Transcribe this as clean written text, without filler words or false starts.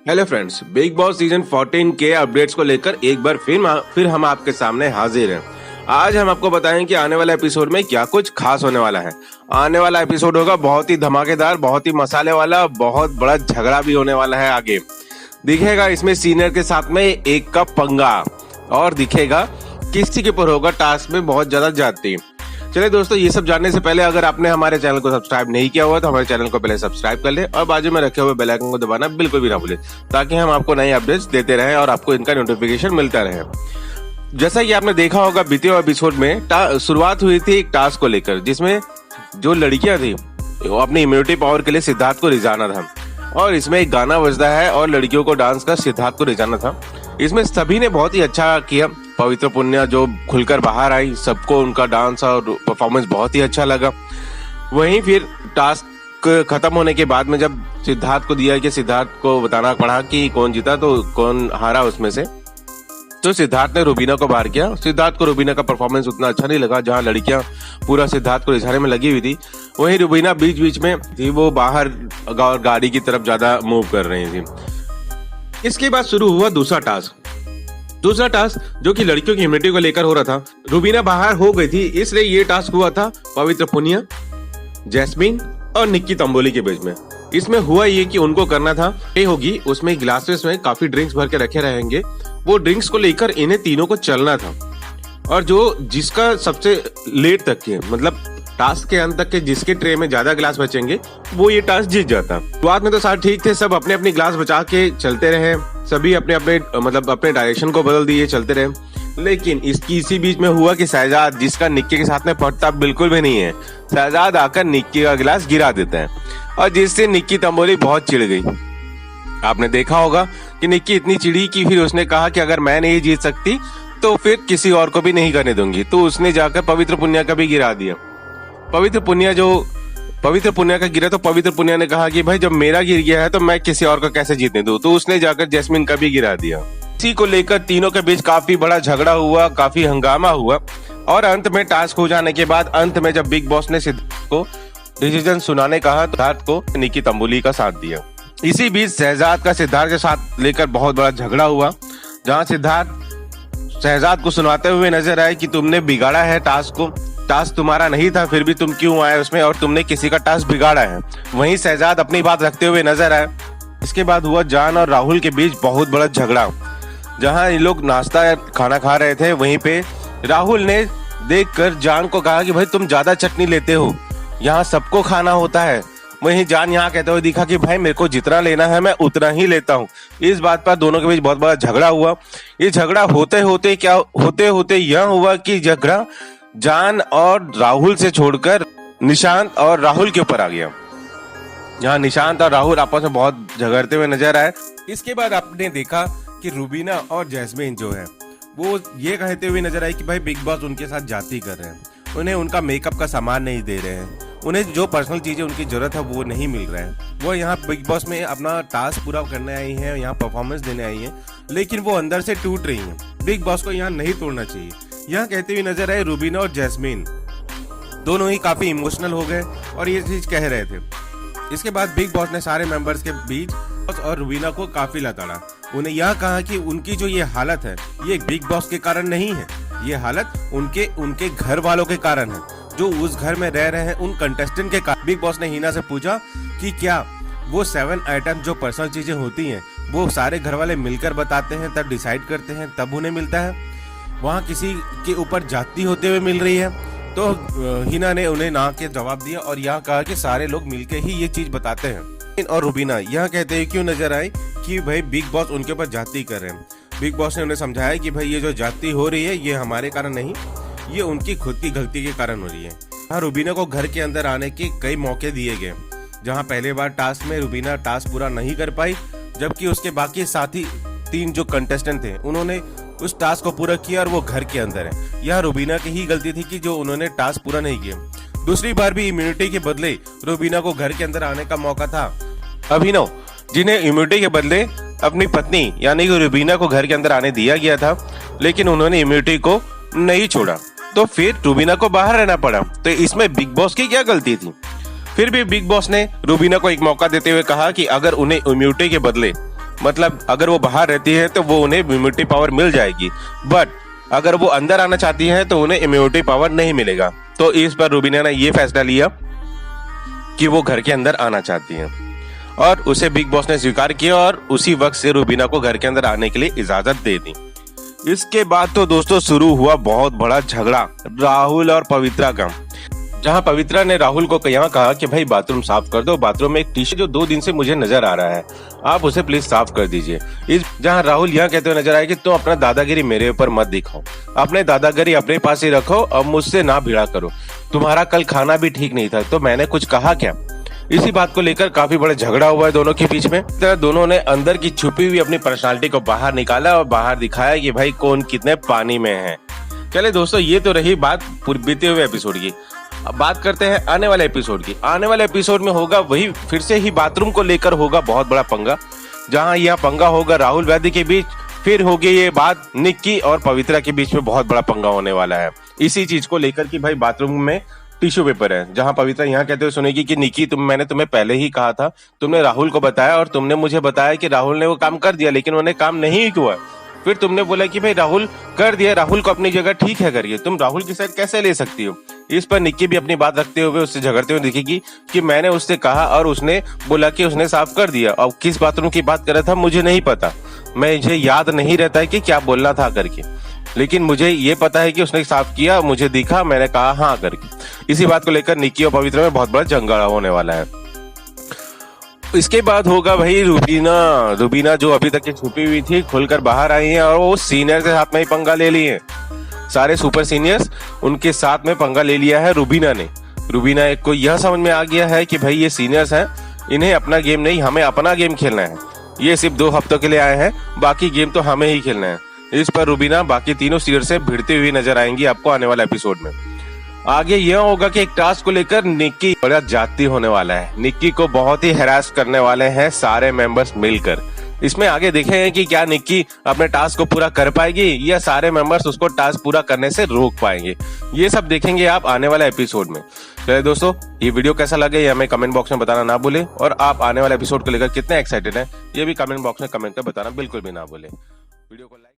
Hello friends, big boss season 14 के updates को लेकर एक बार फिर हम आपके सामने हाजिर हैं। आज हम आपको बताएं कि आने वाले एपिसोड में क्या कुछ खास होने वाला है। आने वाला एपिसोड होगा बहुत ही धमाकेदार, बहुत ही मसाले वाला, बहुत बड़ा झगड़ा भी होने वाला है। आगे दिखेगा इसमें सीनियर के साथ में एक का पंगा और दिखेगा किसी के ऊपर होगा टास्क में बहुत ज्यादा जाती। चलिए दोस्तों, ये सब जानने से पहले अगर आपने हमारे चैनल को सब्सक्राइब नहीं किया हुआ तो हमारे चैनल को पहले सब्सक्राइब कर ले और बाजू में रखे हुए बेल आइकन को दबाना बिल्कुल भी ना भूलें, ताकि हम आपको नए अपडेट्स देते रहें और आपको इनका नोटिफिकेशन मिलता रहे। जैसा कि आपने देखा होगा, बीते हुए एपिसोड में शुरुआत हुई थी एक टास्क को लेकर, जिसमें जो लड़कियां थी वो अपनी इम्यूनिटी पावर के लिए सिद्धार्थ को रिझाना था और इसमें एक गाना बजता है और लड़कियों को डांस का सिद्धार्थ को रिझाना था। इसमें सभी ने बहुत ही अच्छा किया। पवित्र पुण्य जो खुलकर बाहर आई, सबको उनका डांस और परफॉर्मेंस बहुत ही अच्छा लगा। वहीं फिर टास्क खत्म होने के बाद में जब सिद्धार्थ को दिया कि सिद्धार्थ को बताना पड़ा कि कौन जीता तो कौन हारा उसमें से, तो सिद्धार्थ ने रुबीना को बाहर किया। सिद्धार्थ को रुबीना का परफॉर्मेंस उतना अच्छा नहीं लगा। जहां लड़कियां पूरा सिद्धार्थ को रिझाने में लगी हुई थी, वहीं रुबीना बीच बीच में थी, वो बाहर गाड़ी की तरफ ज्यादा मूव कर रही थी। इसके बाद शुरू हुआ दूसरा टास्क जो कि लड़कियों की इम्यूनिटी को लेकर हो रहा था। रुबीना बाहर हो गई थी, इसलिए ये टास्क हुआ था पवित्र पुनिया, जैस्मीन और निक्की तंबोली के बीच में। इसमें हुआ ये कि उनको करना था ये होगी, उसमें ग्लासेस में काफी ड्रिंक्स भर के रखे रहेंगे। वो ड्रिंक्स को लेकर इन्हें तीनों को चलना था और जिसका सबसे लेट तक के, मतलब टास्क के अंत तक के जिसके ट्रे में ज्यादा ग्लास बचेंगे वो ये टास्क जीत जाता। शुरुआत में तो सारे ठीक थे, सब अपने अपने ग्लास बचा के चलते रहे, सभी अपने अपने डायरेक्शन को बदल दिए, चलते रहे। लेकिन इसी बीच में हुआ कि शहजाद, जिसका निक्की के साथ में पड़ता बिल्कुल भी नहीं है, शहजाद आकर निक्की का गिलास गिरा देता है और जिससे निक्की तंबोली बहुत चिढ़ गई। आपने देखा होगा कि निक्की इतनी चिड़ी कि फिर उसने कहा कि अगर मैं नहीं जीत सकती तो फिर किसी और को भी नहीं करने दूंगी। तो उसने जाकर पवित्र पुण्य का भी गिरा दिया। पवित्र पुण्य का गिरा तो पवित्र पुण्य ने कहा कि भाई जब मेरा गिर गया है तो मैं किसी और को कैसे जीतने दूं, तो उसने जाकर जैस्मिन का भी गिरा दिया। इसी को लेकर तीनों के बीच काफी बड़ा झगड़ा हुआ, काफी हंगामा हुआ और अंत में टास्क हो जाने के बाद अंत में जब बिग बॉस ने सिद्धार्थ को डिसीजन सुनाने कहा तो सिद्धार्थ को निक्की तंबोली का साथ दिया। इसी बीच शहजाद का सिद्धार्थ के साथ लेकर बहुत बड़ा झगड़ा हुआ, जहां सिद्धार्थ शहजाद को सुनाते हुए नजर आए कि तुमने बिगाड़ा है टास्क तुम्हारा नहीं था, फिर भी तुम क्यों आए उसमें और तुमने किसी का टास्क बिगाड़ा है। वहीं शहजाद अपनी बात रखते हुए नजर आए। इसके बाद हुआ जान और राहुल के बीच बहुत बड़ा झगड़ा। जहां ये लोग नाश्ता खाना खा रहे थे, वहीं पे राहुल ने देखकर जान को कहा कि भाई तुम ज्यादा चटनी लेते हो, यहाँ सबको खाना होता है। वहीं जान यहाँ कहते हुए दिखा कि भाई मेरे को जितना लेना है मैं उतना ही लेता हूँ। इस बात पर दोनों के बीच बहुत बड़ा झगड़ा हुआ। ये झगड़ा होते होते यह हुआ कि झगड़ा जान और राहुल से छोड़कर निशांत और राहुल के ऊपर आ गया, जहां निशांत और राहुल आपस में बहुत झगड़ते हुए नजर आए। इसके बाद आपने देखा कि रुबीना और जैस्मीन जो है वो ये कहते हुए नजर आई कि भाई बिग बॉस उनके साथ जाती कर रहे हैं, उन्हें उनका मेकअप का सामान नहीं दे रहे हैं, उन्हें जो पर्सनल चीजें उनकी जरूरत है वो नहीं मिल रहा है। वो यहाँ बिग बॉस में अपना टास्क पूरा करने आई हैं, यहाँ परफॉर्मेंस देने आई हैं, लेकिन वो अंदर से टूट रही हैं। बिग बॉस को यहाँ नहीं तोड़ना चाहिए, यहाँ कहते हुए नजर आए। रुबीना और जैस्मीन दोनों ही काफी इमोशनल हो गए और ये चीज कह रहे थे। इसके बाद बिग बॉस ने सारे मेंबर्स के बीच और रुबीना को काफी लताड़ा। उन्हें यह कहा कि उनकी जो ये हालत है ये बिग बॉस के कारण नहीं है, ये हालत उनके घर वालों के कारण है, जो उस घर में रह रहे हैं उन कंटेस्टेंट के कारण। बिग बॉस ने हिना से पूछा कि क्या वो 7 आइटम जो पर्सनल चीजें होती हैं वो सारे घर वाले मिलकर बताते हैं, तब डिसाइड करते हैं, तब उन्हें मिलता है, वहाँ किसी के ऊपर जाती होते हुए मिल रही है? तो हिना ने उन्हें ना के जवाब दिया और यहाँ कहा कि सारे लोग मिलकर ही ये चीज बताते हैं। और रुबीना यहाँ कहते हैं क्यों नजर आए कि भाई बिग बॉस उनके ऊपर जाती कर रहे हैं। बिग बॉस ने उन्हें समझाया कि भाई ये जो जाती हो रही है ये हमारे कारण नहीं, ये उनकी खुद की गलती के कारण हो रही है। हाँ, रुबीना को घर के अंदर आने के कई मौके दिए गए, जहाँ पहले बार टास्क में रुबीना टास्क पूरा नहीं कर पाई, जबकि उसके बाकी साथी 3 जो कंटेस्टेंट थे उन्होंने उस टास्क को पूरा किया और वो घर के अंदर है। यह रुबीना की ही गलती थी कि जो उन्होंने टास्क पूरा नहीं किया। दूसरी बार भी इम्यूनिटी के बदले रुबीना को घर के अंदर आने का मौका था। अभिनव, जिन्हें इम्यूनिटी के बदले अपनी पत्नी यानी कि रुबीना को घर के अंदर आने दिया गया था, लेकिन उन्होंने इम्यूनिटी को नहीं छोड़ा, तो फिर रुबीना को बाहर रहना पड़ा। तो इसमें बिग बॉस की क्या गलती थी? फिर भी बिग बॉस ने रुबीना को एक मौका देते हुए कहा कि अगर उन्हें इम्यूनिटी के बदले मतलब अगर वो बाहर रहती है तो वो उन्हें इम्यूनिटी पावर मिल जाएगी, बट अगर वो अंदर आना चाहती है तो उन्हें इम्यूनिटी पावर नहीं मिलेगा। तो इस पर रूबीना ने ये फैसला लिया कि वो घर के अंदर आना चाहती है और उसे बिग बॉस ने स्वीकार किया और उसी वक्त से रूबीना को घर के अंदर आने के लिए इजाजत दे दी। इसके बाद तो दोस्तों शुरू हुआ बहुत बड़ा झगड़ा राहुल और पवित्रा का, जहां पवित्रा ने राहुल को यहाँ कहा कि भाई बाथरूम साफ कर दो, बाथरूम में एक टिश्यू जो 2 दिन से मुझे नजर आ रहा है, आप उसे प्लीज साफ कर दीजिए। जहां राहुल यहाँ कहते हुए नजर आए कि तुम अपना दादागिरी मेरे ऊपर मत दिखाओ, अपने दादागिरी अपने पास ही रखो और मुझसे ना भिड़ा करो, तुम्हारा कल खाना भी ठीक नहीं था तो मैंने कुछ कहा क्या। इसी बात को लेकर काफी बड़ा झगड़ा हुआ है दोनों के बीच में। दोनों ने अंदर की छुपी हुई अपनी पर्सनालिटी को बाहर निकाला और बाहर दिखाया कि भाई कौन कितने पानी में है। चले दोस्तों, ये तो रही बात बीते हुए एपिसोड की। अब बात करते हैं आने वाले एपिसोड की। आने वाले एपिसोड में होगा वही फिर से ही बाथरूम को लेकर होगा बहुत बड़ा पंगा, जहां यह पंगा होगा राहुल वैद्य के बीच। फिर होगी ये बात निक्की और पवित्रा के बीच में बहुत बड़ा पंगा होने वाला है इसी चीज को लेकर कि भाई बाथरूम में टिश्यू पेपर है। जहां पवित्रा यहाँ कहते हुए सुनेगी कि निक्की मैंने तुम्हें पहले ही कहा था, तुमने राहुल को बताया और तुमने मुझे बताया कि राहुल ने वो काम कर दिया, लेकिन उन्होंने काम नहीं किया। फिर तुमने बोला कि भाई राहुल कर दिया, राहुल को अपनी जगह ठीक है करिए, तुम राहुल की साइड कैसे ले सकती हो। इस पर निक्की भी अपनी बात रखते हुए उससे झगड़ते हुए दिखेगी कि मैंने उससे कहा और उसने बोला कि उसने साफ कर दिया। अब किस बाथरूम की बात कर रहा था मुझे नहीं पता, मुझे याद नहीं रहता है कि क्या बोलना था करके, लेकिन मुझे ये पता है कि उसने साफ किया, मुझे दिखा, मैंने कहा हाँ करके। इसी बात को लेकर निक्की और पवित्रा में बहुत बड़ा झगड़ा होने वाला है। इसके बाद होगा भाई रूबीना जो अभी तक की छुपी हुई थी खुलकर बाहर आई है और वो सीनियर के साथ में ही पंगा ले लिए। सारे सुपर सीनियर्स उनके साथ में पंगा ले लिया है रूबीना को यह समझ में आ गया है कि भाई ये सीनियर्स हैं, इन्हें अपना गेम नहीं हमें अपना गेम खेलना है। ये सिर्फ 2 हफ्तों के लिए आए हैं, बाकी गेम तो हमें ही खेलना है। इस पर रूबीना बाकी तीनों सीनियर से भिड़ती हुई नजर आएंगी आपको आने वाले एपिसोड में। आगे यह होगा कि एक टास्क को लेकर निक्की बड़ा जाती होने वाला है। निक्की को बहुत ही हैरास करने वाले हैं सारे मेंबर्स मिलकर। इसमें आगे देखेंगे कि क्या निक्की अपने टास्क को पूरा कर पाएगी या सारे मेंबर्स उसको टास्क पूरा करने से रोक पाएंगे। ये सब देखेंगे आप आने वाले एपिसोड में। चलिए दोस्तों, ये वीडियो कैसा लगे ये हमें कमेंट बॉक्स में बताना ना भूले और आप आने वाले एपिसोड को लेकर कितने एक्साइटेड हैं ये भी कमेंट बॉक्स में कमेंट कर बताना बिल्कुल भी ना भूले। वीडियो को लाइक